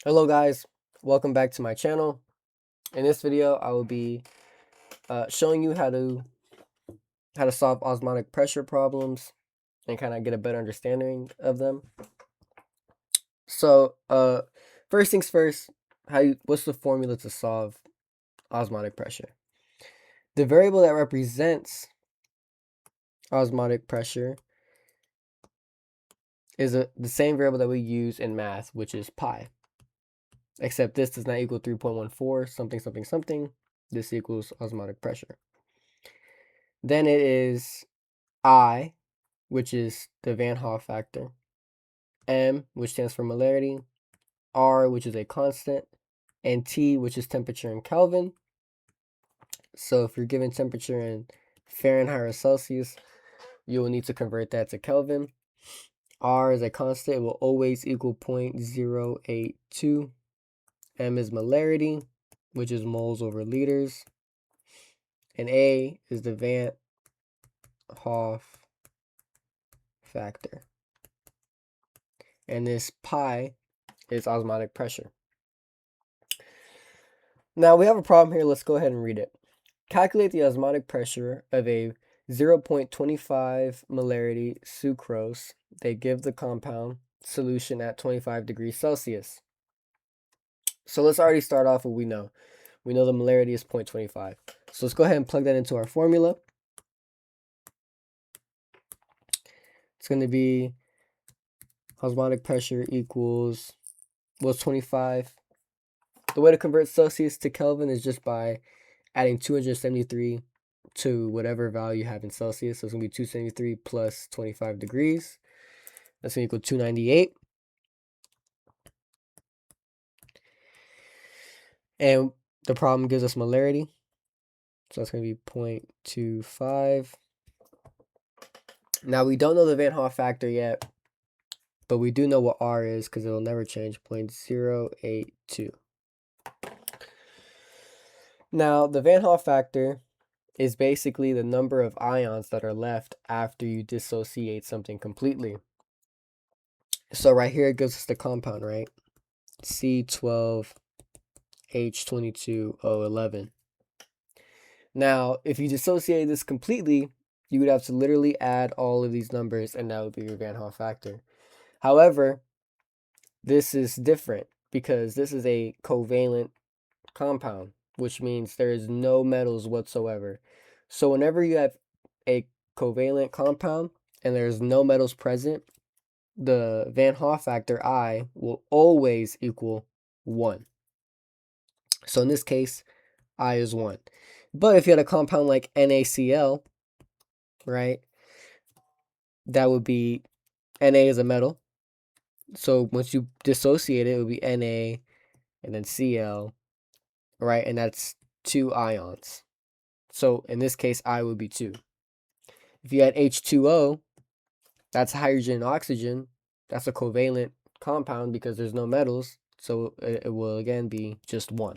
Hello guys, welcome back to my channel. In this video, I will be showing you how to solve osmotic pressure problems and kind of get a better understanding of them. So, first things first, what's the formula to solve osmotic pressure? The variable that represents osmotic pressure is the same variable that we use in math, which is pi. Except this does not equal 3.14 something something something. This equals osmotic pressure. Then it is I, which is the Van Hoff factor, M, which stands for molarity, R, which is a constant, and T, which is temperature in Kelvin. So if you're given temperature in Fahrenheit or Celsius, you will need to convert that to Kelvin. R is a constant, it will always equal 0.082. M is molarity, which is moles over liters. And A is the Van Hoff factor. And this pi is osmotic pressure. Now we have a problem here. Let's go ahead and read it. Calculate the osmotic pressure of a 0.25 molarity sucrose. They give the compound solution at 25 degrees Celsius. So let's already start off what we know. We know the molarity is 0.25. So let's go ahead and plug that into our formula. It's going to be osmotic pressure equals, what's 25? The way to convert Celsius to Kelvin is just by adding 273 to whatever value you have in Celsius. So it's going to be 273 plus 25 degrees. That's going to equal 298. And the problem gives us molarity. So that's going to be 0.25. Now we don't know the Van Hoff factor yet, but we do know what R is because it will never change, 0.082. Now the Van Hoff factor is basically the number of ions that are left after you dissociate something completely. So right here it gives us the compound, right? C12H22O11. Now, if you dissociate this completely, you would have to literally add all of these numbers and that would be your Van Hoff factor. However, this is different because this is a covalent compound, which means there is no metals whatsoever. So whenever you have a covalent compound and there's no metals present, the Van Hoff factor I will always equal 1. So in this case, I is 1. But if you had a compound like NaCl, right, that would be, Na is a metal. So once you dissociate it, it would be Na and then Cl, right? And that's 2 ions. So in this case, I would be 2. If you had H2O, that's hydrogen and oxygen. That's a covalent compound because there's no metals. So it will again be just 1.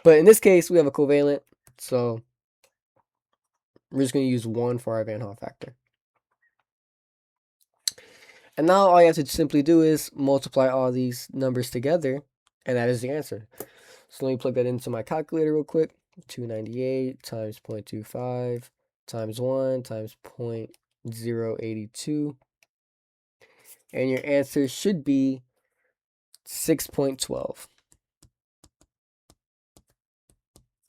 But in this case, we have a covalent. So we're just going to use 1 for our Van Hoff factor. And now all you have to simply do is multiply all these numbers together, and that is the answer. So let me plug that into my calculator real quick. 298 times 0.25 times 1 times 0.082. And your answer should be 6.12.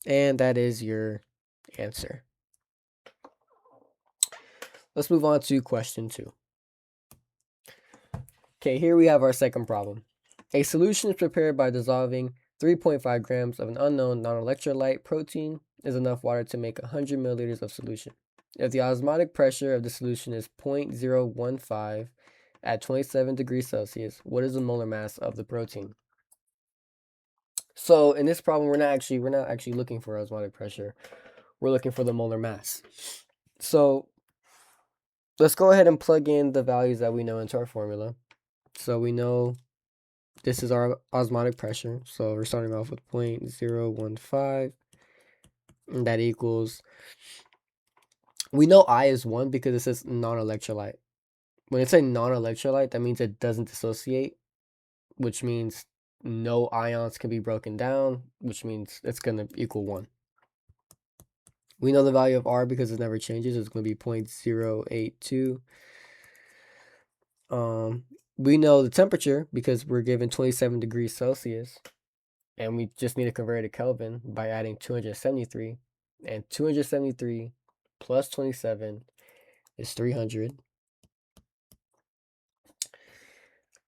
And that is your answer. Let's move on to question 2. Okay, here we have our second problem. A solution is prepared by dissolving 3.5 grams of an unknown non-electrolyte protein is enough water to make 100 milliliters of solution. If the osmotic pressure of the solution is 0.015 at 27 degrees Celsius, what is the molar mass of the protein? So in this problem, we're not actually looking for osmotic pressure. We're looking for the molar mass. So let's go ahead and plug in the values that we know into our formula. So we know this is our osmotic pressure. So we're starting off with 0.015. And that equals, we know I is 1 because it says non-electrolyte. When it's a non-electrolyte, that means it doesn't dissociate. which means no ions can be broken down, which means it's going to equal 1. We know the value of R because it never changes. It's going to be 0.082. We know the temperature because we're given 27 degrees Celsius, and we just need to convert it to Kelvin by adding 273, and 273 plus 27 is 300.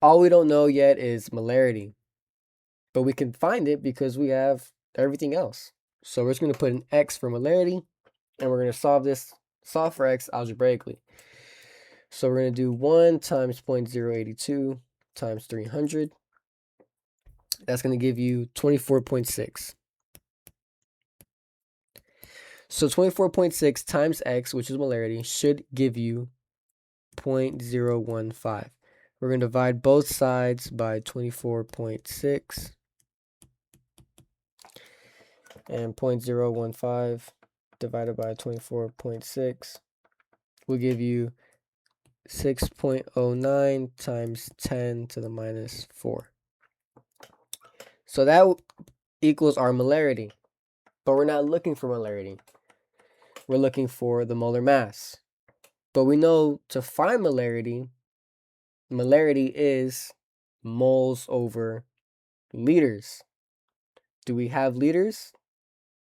All we don't know yet is molarity, but we can find it because we have everything else. So we're just going to put an X for molarity, and we're going to solve for X algebraically. So we're going to do 1 times 0.082 times 300. That's going to give you 24.6. So 24.6 times X, which is molarity, should give you 0.015. We're going to divide both sides by 24.6. And 0.015 divided by 24.6 will give you 6.09 times 10 to the minus 4. So that equals our molarity. But we're not looking for molarity. We're looking for the molar mass. But we know to find molarity is moles over liters. Do we have liters?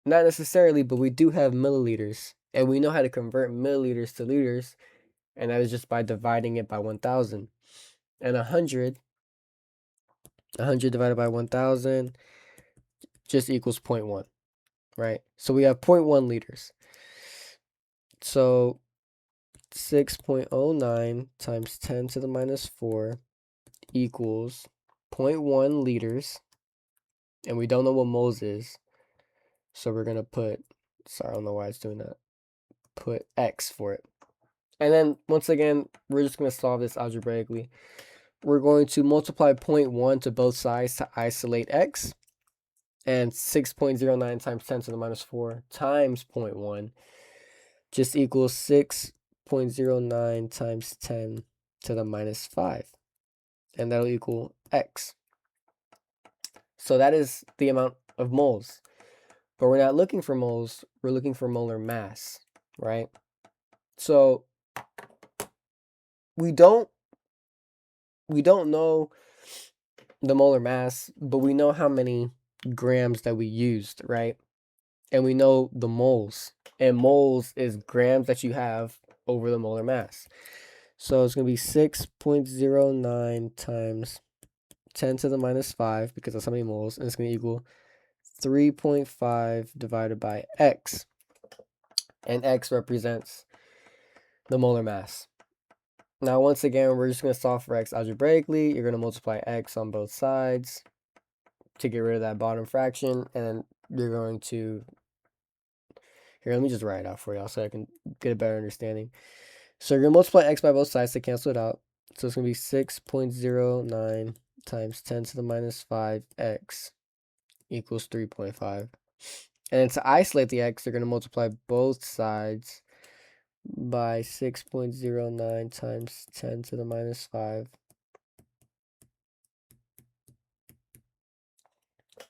Not necessarily, but we do have milliliters. And we know how to convert milliliters to liters, and that is just by dividing it by 1,000. And 100 divided by 1,000 just equals 0.1, right? So we have 0.1 liters. So 6.09 times 10 to the minus 4 equals 0.1 liters. And we don't know what moles is. So we're going to put, sorry, I don't know why it's doing that. Put X for it. And then once again, we're just going to solve this algebraically. We're going to multiply 0.1 to both sides to isolate X. And 6.09 times 10 to the minus 4 times 0.1 just equals 6.09 times 10 to the minus 5. And that'll equal X. So that is the amount of moles. But we're not looking for moles, we're looking for molar mass, right? So we don't know the molar mass, but we know how many grams that we used, right? And we know the moles. And moles is grams that you have over the molar mass. So it's going to be 6.09 times 10 to the minus 5, because that's how many moles, and it's going to equal 3.5 divided by X. And X represents the molar mass. Now, once again, we're just going to solve for X algebraically. You're going to multiply X on both sides to get rid of that bottom fraction, and then you're going to, here, let me just write it out for y'all so I can get a better understanding. So you're going to multiply X by both sides to cancel it out. So it's going to be 6.09 times 10 to the minus 5x equals 3.5. And then to isolate the x, you're going to multiply both sides by 6.09 times 10 to the minus 5.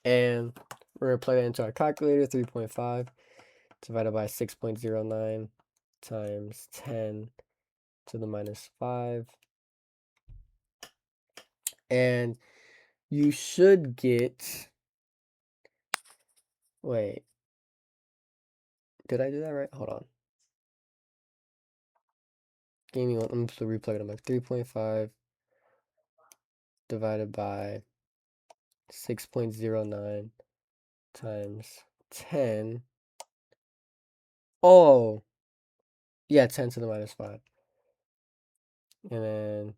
And we're going to plug that into our calculator. 3.5 divided by 6.09 times 10 to the minus 5. And you should get, wait, did I do that right? Hold on. Give me one. I'm just going to replug it. I'm like 3.5 divided by 6.09 times 10. Oh, yeah, 10 to the minus 5. And then